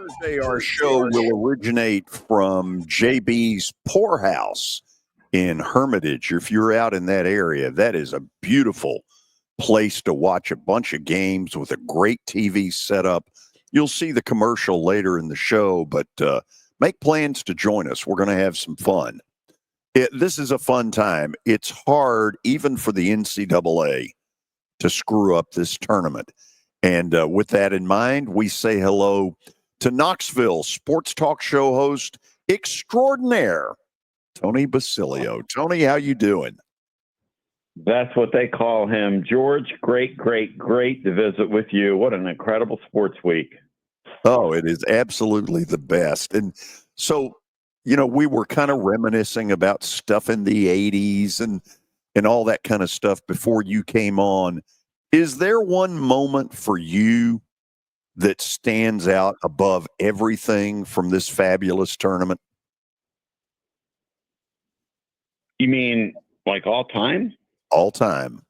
Thursday, our show will originate from JB's Poorhouse in Hermitage. If you're out in that area, that is a beautiful place to watch a bunch of games with a great TV setup. You'll see the commercial later in the show, but make plans to join us. We're going to have some fun. This is a fun time. It's hard, even for the NCAA, to screw up this tournament. And with that in mind, we say hello to Knoxville sports talk show host extraordinaire, Tony Basilio. Tony, how you doing? That's what they call him. George, great to visit with you. What an incredible sports week. Oh, it is absolutely the best. And so, we were kind of reminiscing about stuff in the 80s and all that kind of stuff before you came on. Is there one moment for you that stands out above everything from this fabulous tournament? You mean like all time? All time.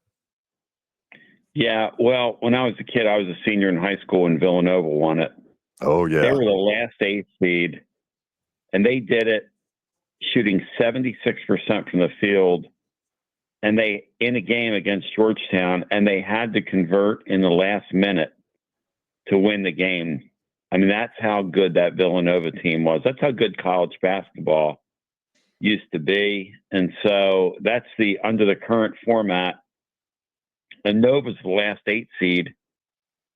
Yeah. Well, when I was a kid, I was a senior in high school and Villanova won it. Oh, yeah. They were the last 8 seed, and they did it shooting 76% from the field. And they, in a game against Georgetown, and they had to convert in the last minute to win the game. I mean, that's how good that Villanova team was. That's how good college basketball used to be. And so that's under the current format. And Nova's the last 8 seed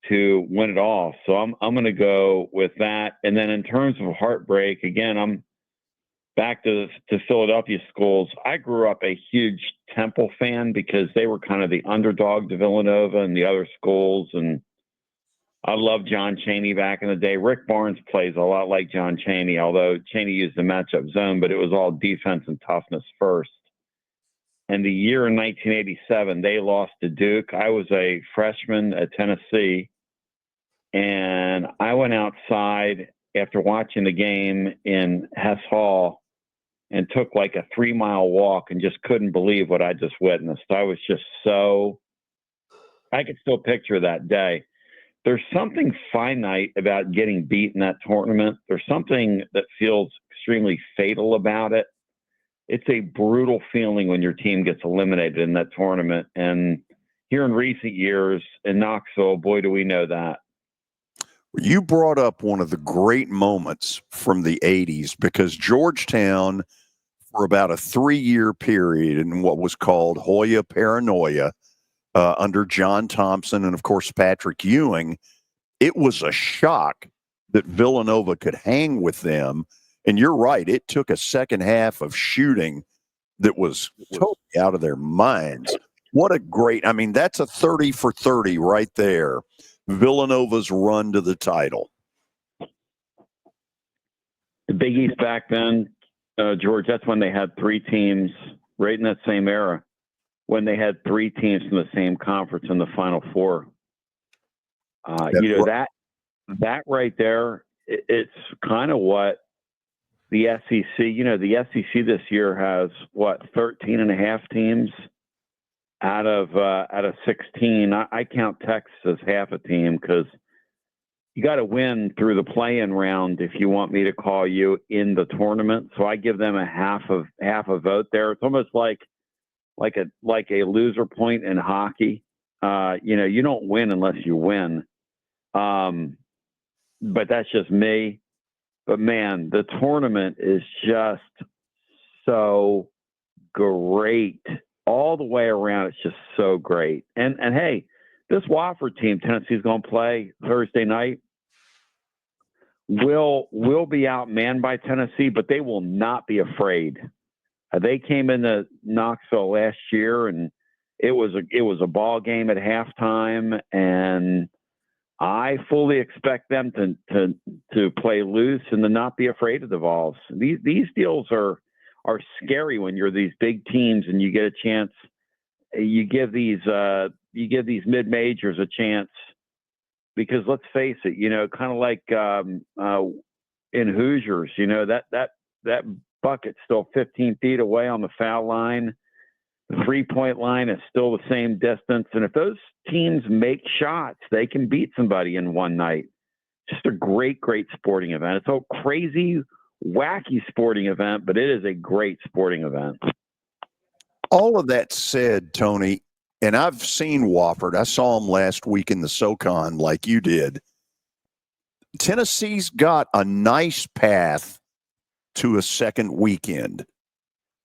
to win it all. So I'm going to go with that. And then in terms of heartbreak, again, I'm back to Philadelphia schools. I grew up a huge Temple fan because they were kind of the underdog to Villanova and the other schools. And I loved John Chaney back in the day. Rick Barnes plays a lot like John Chaney, although Chaney used the matchup zone, but it was all defense and toughness first. And the year in 1987, they lost to Duke. I was a freshman at Tennessee, and I went outside after watching the game in Hess Hall and took like a 3-mile walk and just couldn't believe what I just witnessed. I was just I could still picture that day. There's something finite about getting beat in that tournament. There's something that feels extremely fatal about it. It's a brutal feeling when your team gets eliminated in that tournament. And here in recent years in Knoxville, boy, do we know that. You brought up one of the great moments from the 80s because Georgetown, for about a 3-year period in what was called Hoya Paranoia under John Thompson and, of course, Patrick Ewing, it was a shock that Villanova could hang with them. And you're right, it took a second half of shooting that was totally out of their minds. What a great, that's a 30 for 30 right there. Villanova's run to the title. The Big East back then, George, that's when they had 3 teams right in that same era, when they had 3 teams from the same conference in the Final Four. That right there, it's kind of what the SEC, the SEC this year has 13 and a half teams out of 16. I count Texas as half a team because you got to win through the play-in round if you want me to call you in the tournament. So I give them a half a vote there. It's almost like a loser point in hockey. You don't win unless you win. But that's just me. But man, the tournament is just so great all the way around. It's just so great. And hey, this Wofford team Tennessee's going to play Thursday night will be outmanned by Tennessee, but they will not be afraid. They came into Knoxville last year, and it was a ball game at halftime, and I fully expect them to play loose and to not be afraid of the Vols. These deals are scary when you're these big teams and you get a chance. You give these mid majors a chance because let's face it, kind of like in Hoosiers, that bucket's still 15 feet away on the foul line. The 3-point line is still the same distance. And if those teams make shots, they can beat somebody in one night. just a great, great sporting event. It's a crazy, wacky sporting event, but it is a great sporting event. All of that said, Tony, and I've seen Wofford. I saw him last week in the SoCon like you did. Tennessee's got a nice path to a second weekend.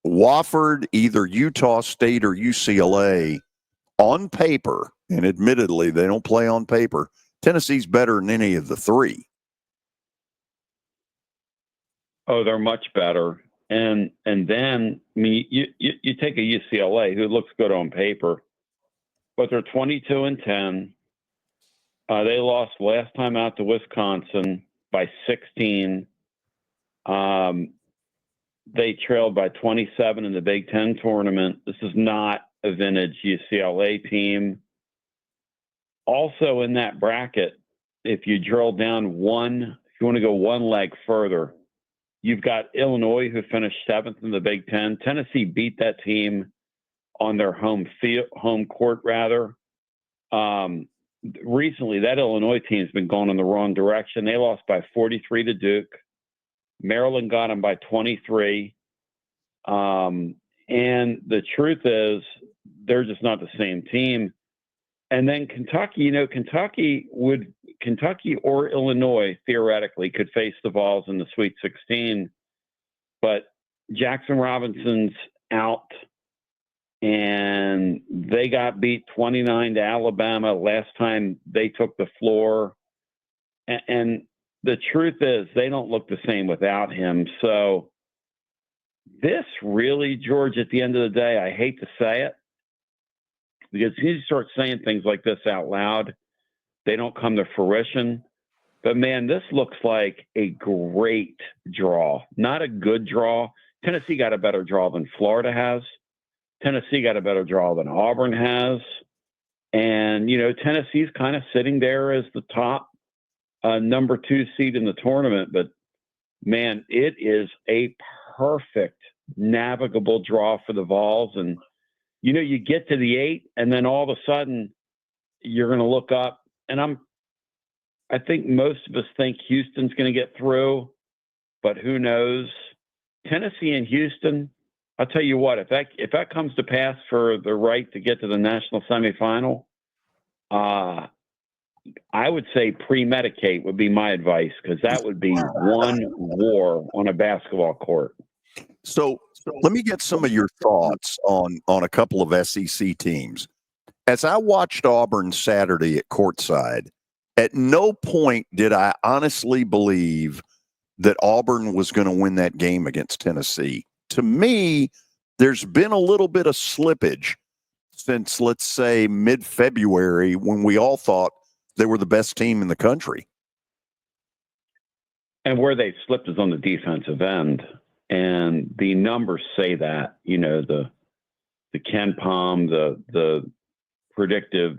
Wofford, either Utah State or UCLA, on paper, and admittedly they don't play on paper, Tennessee's better than any of the three. Oh, they're much better. And then, I mean, you take a UCLA who looks good on paper, but they're 22-10. They lost last time out to Wisconsin by 16. They trailed by 27 in the Big Ten tournament. This is not a vintage UCLA team. Also in that bracket, if you drill down if you want to go one leg further, you've got Illinois, who finished 7th in the Big Ten. Tennessee beat that team on their home court, rather. Recently, that Illinois team's been going in the wrong direction. They lost by 43 to Duke. Maryland got them by 23. And the truth is, they're just not the same team. And then Kentucky, Kentucky or Illinois theoretically could face the Vols in the Sweet 16, but Jackson Robinson's out, and they got beat 29 to Alabama last time they took the floor. And the truth is, they don't look the same without him. So this really, George, at the end of the day, I hate to say it, because you start saying things like this out loud, they don't come to fruition. But, man, this looks like a great draw. Not a good draw. Tennessee got a better draw than Florida has. Tennessee got a better draw than Auburn has. And, Tennessee's kind of sitting there as the top number 2 seed in the tournament. But, man, it is a perfect navigable draw for the Vols. And, you get to the 8, and then all of a sudden you're going to look up. And I think most of us think Houston's going to get through, but who knows? Tennessee and Houston, I'll tell you what, if that comes to pass for the right to get to the national semifinal, I would say pre-medicate would be my advice, because that would be one war on a basketball court. So let me get some of your thoughts on a couple of SEC teams. As I watched Auburn Saturday at courtside, at no point did I honestly believe that Auburn was going to win that game against Tennessee. To me, there's been a little bit of slippage since, let's say, mid-February, when we all thought they were the best team in the country. And where they slipped is on the defensive end. And the numbers say that, the Ken Palm, the predictive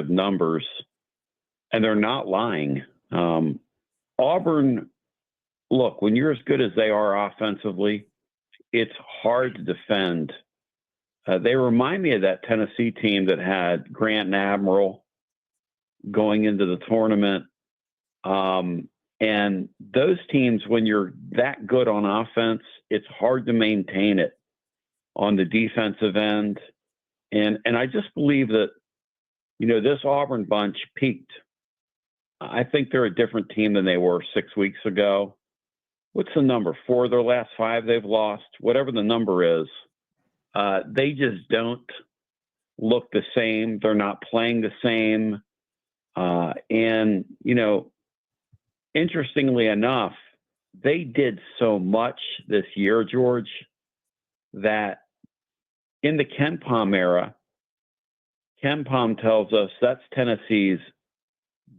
numbers, and they're not lying. Auburn, look, when you're as good as they are offensively, it's hard to defend. They remind me of that Tennessee team that had Grant and Admiral going into the tournament. And those teams, when you're that good on offense, it's hard to maintain it on the defensive end. And I just believe that, this Auburn bunch peaked. I think they're a different team than they were 6 weeks ago. What's the number? 4 of their last 5 they've lost, whatever the number is. They just don't look the same. They're not playing the same. And, interestingly enough, they did so much this year, George, that in the Ken Palm era, Ken Palm tells us that's Tennessee's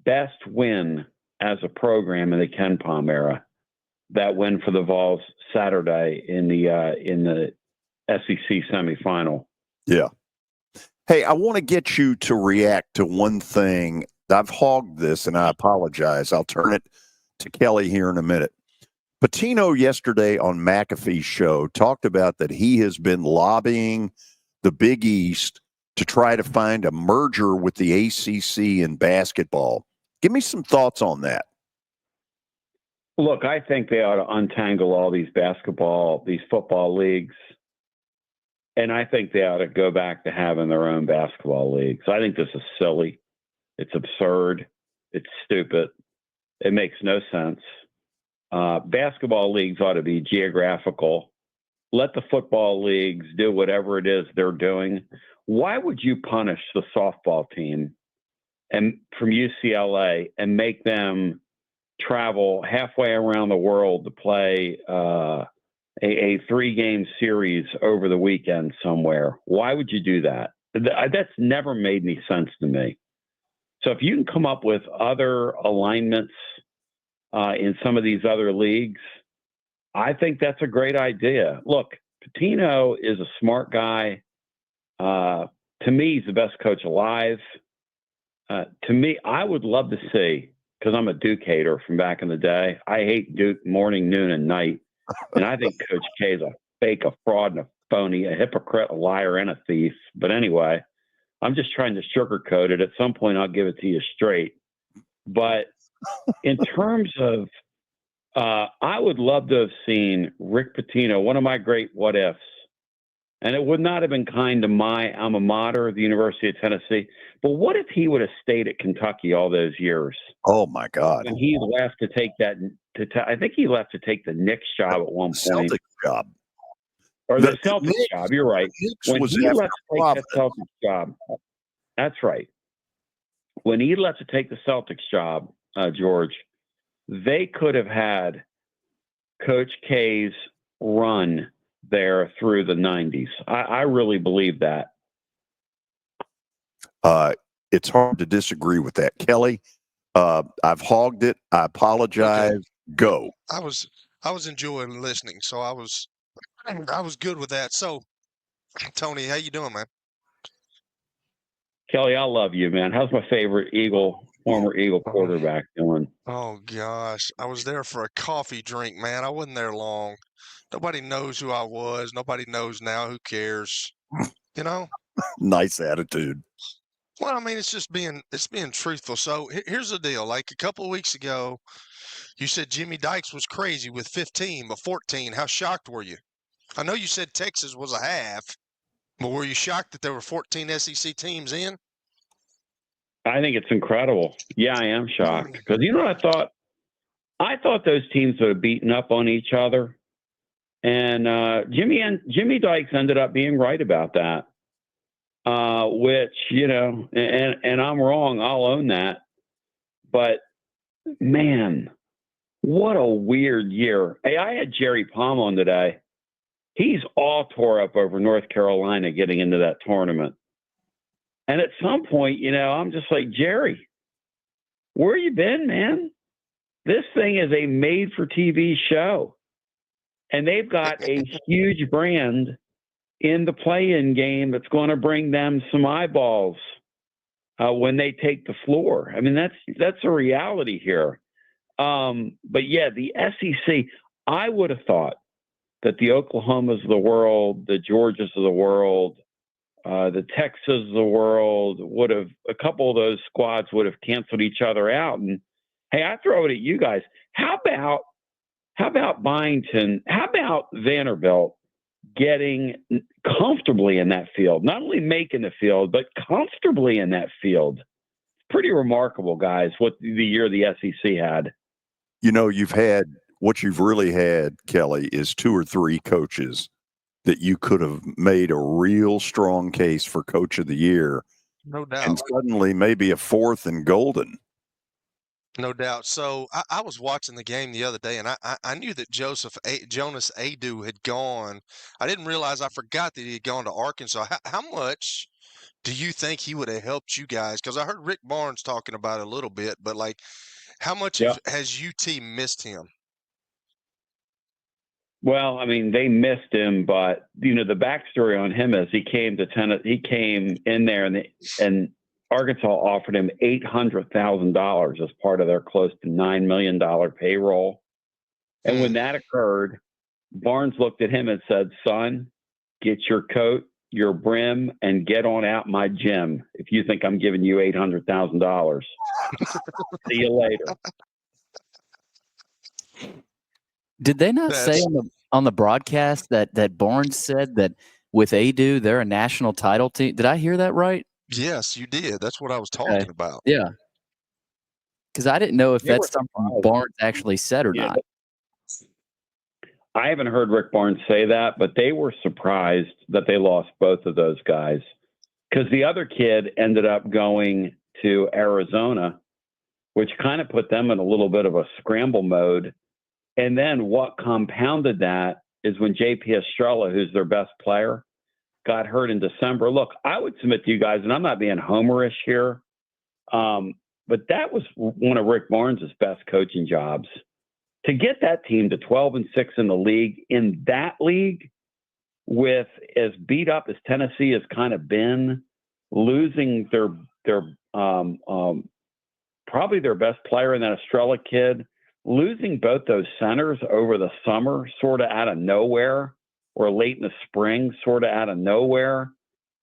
best win as a program in the Ken Palm era. That win for the Vols Saturday in the SEC semifinal. Yeah. Hey, I want to get you to react to one thing. I've hogged this, and I apologize. I'll turn it to Kelly here in a minute. Patino yesterday on McAfee's show talked about that he has been lobbying the Big East to try to find a merger with the ACC in basketball. Give me some thoughts on that. Look, I think they ought to untangle all these football leagues. And I think they ought to go back to having their own basketball leagues. I think this is silly. It's absurd. It's stupid. It makes no sense. Basketball leagues ought to be geographical. Let the football leagues do whatever it is they're doing. Why would you punish the softball team and from UCLA and make them travel halfway around the world to play a 3-game series over the weekend somewhere? Why would you do that? That's never made any sense to me. So if you can come up with other alignments in some of these other leagues, I think that's a great idea. Look, Pitino is a smart guy. To me, he's the best coach alive. To me, I would love to see, because I'm a Duke hater from back in the day. I hate Duke morning, noon, and night. And I think Coach K is a fake, a fraud, and a phony, a hypocrite, a liar, and a thief. But anyway, I'm just trying to sugarcoat it. At some point, I'll give it to you straight. But in terms of, I would love to have seen Rick Pitino, one of my great what ifs. And it would not have been kind to my alma mater, the University of Tennessee. But what if he would have stayed at Kentucky all those years? Oh, my God. And he left to take that. I think he left to take the Knicks job at one point. Celtics job. Or the Celtics job. You're right. When he left to take that Celtics job. That's right. When he left to take the Celtics job, George, they could have had Coach K's run there through the 90s. I really believe that. It's hard to disagree with that. Kelly, I've hogged it. I apologize. Okay. Go. I was enjoying listening, so I was good with that. So, Tony, how you doing, man? Kelly, I love you, man. How's my favorite former Eagle quarterback doing? Oh, gosh. I was there for a coffee drink, man. I wasn't there long. Nobody knows who I was. Nobody knows now. Who cares? You know? Nice attitude. Well, I mean, it's being truthful. So here's the deal. Like a couple of weeks ago, you said Jimmy Dykes was crazy with 15, but 14. How shocked were you? I know you said Texas was a half, but were you shocked that there were 14 SEC teams in? I think it's incredible. Yeah, I am shocked. Because you know what I thought? I thought those teams would have beaten up on each other. And Jimmy Dykes ended up being right about that, which, you know, and I'm wrong. I'll own that. But, man, what a weird year. Hey, I had Jerry Palm on today. He's all tore up over North Carolina getting into that tournament. And at some point, you know, I'm just like, Jerry, where you been, man? This thing is a made-for-TV show. And they've got a huge brand in the play-in game that's going to bring them some eyeballs when they take the floor. I mean, that's a reality here. But, yeah, the SEC, I would have thought that the Oklahomas of the world, the Georgias of the world, the Texas of the world a couple of those squads would have canceled each other out. And, hey, I throw it at you guys. How about Byington? How about Vanderbilt getting comfortably in that field? Not only making the field, but comfortably in that field. Pretty remarkable, guys, what the year the SEC had. You know, what you've really had, Kelly, is 2 or 3 coaches that you could have made a real strong case for Coach of the Year. No doubt. And suddenly maybe a 4th and golden. No doubt. So I was watching the game the other day, and I knew that Jonas Adu had gone. I didn't realize, I forgot that he had gone to Arkansas. How much do you think he would have helped you guys? Because I heard Rick Barnes talking about it a little bit, but like, how much has UT missed him? Well, I mean, they missed him, but you know, the backstory on him is he came in there and Arkansas offered him $800,000 as part of their close to $9 million payroll. And when that occurred, Barnes looked at him and said, son, get your coat, your brim and get on out my gym if you think I'm giving you $800,000. See you later. Did they not say on the broadcast that Barnes said that with Adu, they're a national title team? Did I hear that right? Yes, you did. That's what I was talking about. Yeah. Because I didn't know if They that's were something Barnes actually said or not. I haven't heard Rick Barnes say that, but they were surprised that they lost both of those guys because the other kid ended up going to Arizona, which kind of put them in a little bit of a scramble mode. And then what compounded that is when JP Estrella, who's their best player, got hurt in December. Look, I would submit to you guys, and I'm not being homerish here, but that was one of Rick Barnes' best coaching jobs. To get that team to 12-6 in the league, in that league, with as beat up as Tennessee has kind of been, losing their probably their best player in that Estrella kid, losing both those centers over the summer, sort of out of nowhere, or late in the spring, sort of out of nowhere.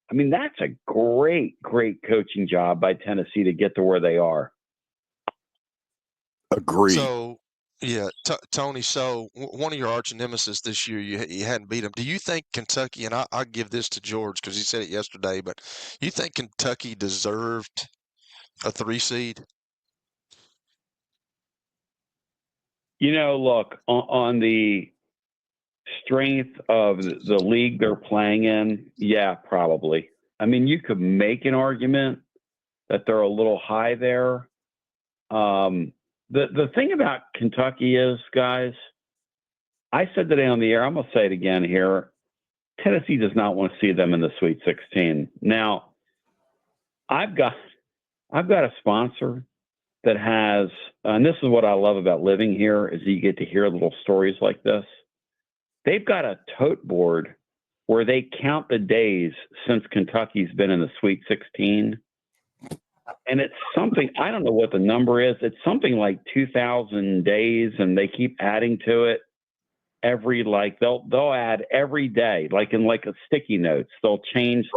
I mean, that's a great, great coaching job by Tennessee to get to where they are. Agree. So, yeah, Tony, so one of your arch nemesis this year, you hadn't beat him. Do you think Kentucky, and I'll give this to George because he said it yesterday, but you think Kentucky deserved a 3 seed? Look, on the strength of the league they're playing in, yeah, probably. I mean, you could make an argument that they're a little high there. The thing about Kentucky is, guys, I said today on the air, I'm going to say it again here. Tennessee does not want to see them in the Sweet 16. Now, I've got a sponsor that has, and this is what I love about living here, is you get to hear little stories like this. They've got a tote board where they count the days since Kentucky's been in the Sweet 16. And it's something, I don't know what the number is. It's something like 2,000 days, and they keep adding to it every, they'll add every day, like in like a sticky notes. They'll change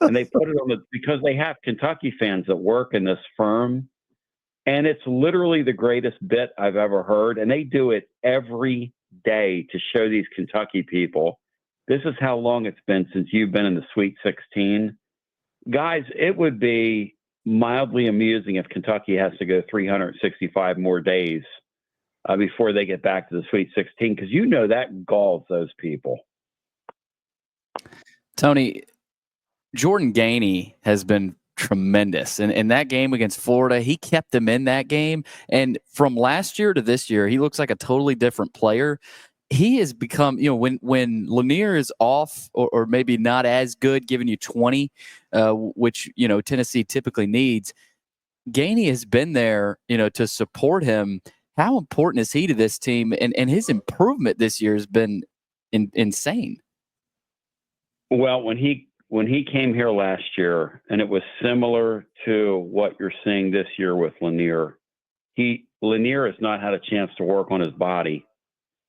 and they put it on because they have Kentucky fans that work in this firm. And it's literally the greatest bit I've ever heard. And they do it every day to show these Kentucky people, this is how long it's been since you've been in the Sweet 16. Guys, it would be mildly amusing if Kentucky has to go 365 more days before they get back to the Sweet 16, because that galls those people. Tony, Jordan Gainey has been tremendous. And in that game against Florida, he kept them in that game. And from last year to this year, he looks like a totally different player. He has become, when Lanier is off or maybe not as good, giving you 20, which, Tennessee typically needs, Gainey has been there, to support him. How important is he to this team? And his improvement this year has been insane. Well, when he came here last year, and it was similar to what you're seeing this year with Lanier, Lanier has not had a chance to work on his body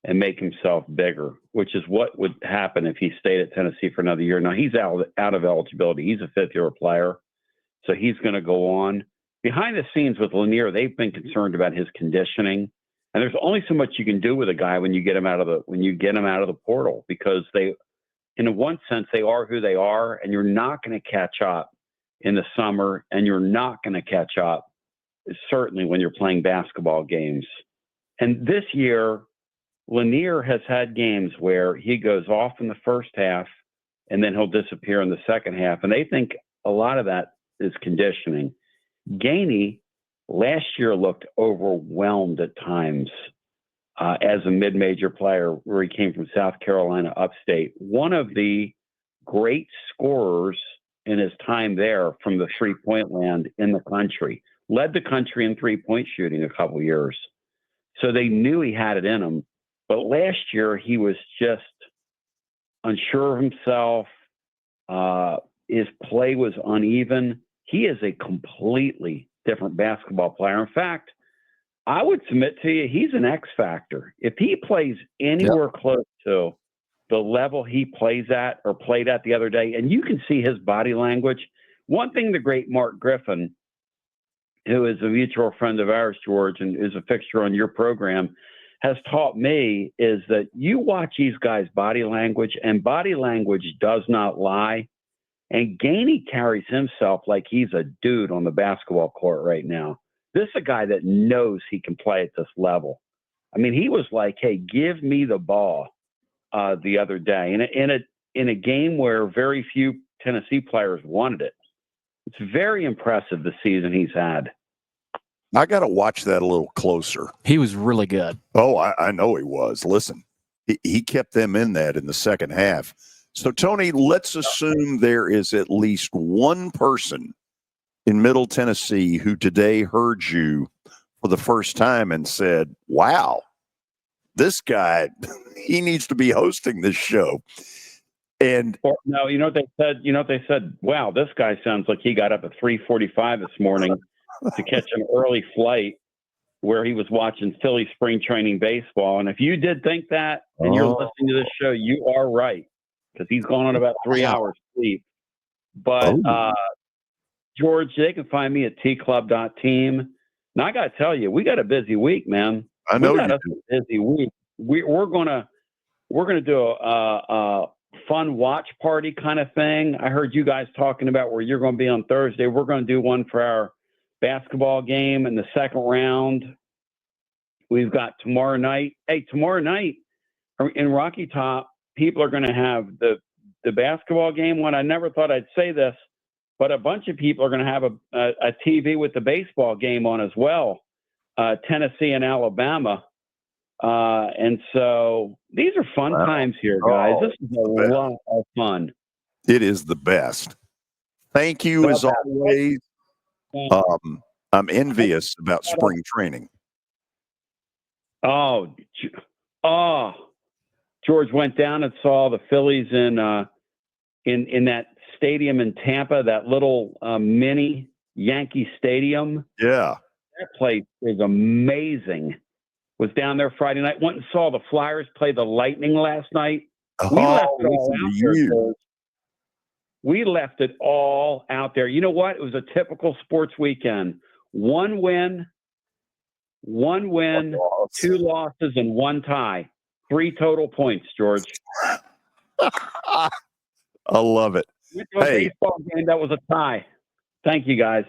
and make himself bigger, which is what would happen if he stayed at Tennessee for another year. Now, he's out of eligibility. He's a fifth-year player, so he's going to go on. Behind the scenes with Lanier, they've been concerned about his conditioning, and there's only so much you can do with a guy when you get him out of the portal, because they, in one sense, they are who they are, and you're not going to catch up in the summer, and you're not going to catch up certainly when you're playing basketball games. And this year, Lanier has had games where he goes off in the first half and then he'll disappear in the second half. And they think a lot of that is conditioning. Gainey last year looked overwhelmed at times as a mid-major player, where he came from South Carolina upstate. One of the great scorers in his time there from the three-point land in the country, led the country in three-point shooting a couple years. So they knew he had it in him. But last year, he was just unsure of himself. His play was uneven. He is a completely different basketball player. In fact, I would submit to you, he's an X factor. If he plays anywhere close to the level he plays at or played at the other day, and you can see his body language. One thing the great Mark Griffin, who is a mutual friend of ours, George, and is a fixture on your program, has taught me is that you watch these guys' body language, and body language does not lie. And Gainey carries himself like he's a dude on the basketball court right now. This is a guy that knows he can play at this level. I mean, he was like, hey, give me the ball the other day in a game where very few Tennessee players wanted it. It's very impressive the season he's had. I got to watch that a little closer. He was really good. Oh, I know he was. Listen, he kept them in that in the second half. So, Tony, let's assume there is at least one person in Middle Tennessee who today heard you for the first time and said, wow, this guy, he needs to be hosting this show. And no, you know what they said? You know what they said? Wow, this guy sounds like he got up at 3:45 this morning to catch an early flight where he was watching Philly spring training baseball. And if you did think that and you're listening to this show, you are right, because he's gone on about 3 hours sleep. But George, they can find me at tclub.team. Now I got to tell you, we got a busy week, man. I know we got you a do. busy week. We're gonna do a fun watch party kind of thing. I heard you guys talking about where you're going to be on Thursday. We're going to do one for our basketball game in the second round. We've got tomorrow night. Hey, tomorrow night in Rocky Top, people are going to have the basketball game one. I never thought I'd say this, but a bunch of people are going to have a TV with the baseball game on as well, Tennessee and Alabama. And so these are fun times here, guys. This is a lot of fun. It is the best. Thank you as always. I'm envious about spring training. Oh, George went down and saw the Phillies in that stadium in Tampa, that little mini Yankee Stadium. Yeah. That place is amazing. Was down there Friday night. Went and saw the Flyers play the Lightning last night. We left it all out there, George. We left it all out there. You know what? It was a typical sports weekend. One win, 2 losses, and 1 tie. 3 total points, George. I love it. Hey, baseball game that was a tie. Thank you, guys.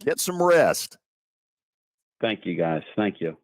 Get some rest. Thank you, guys. Thank you.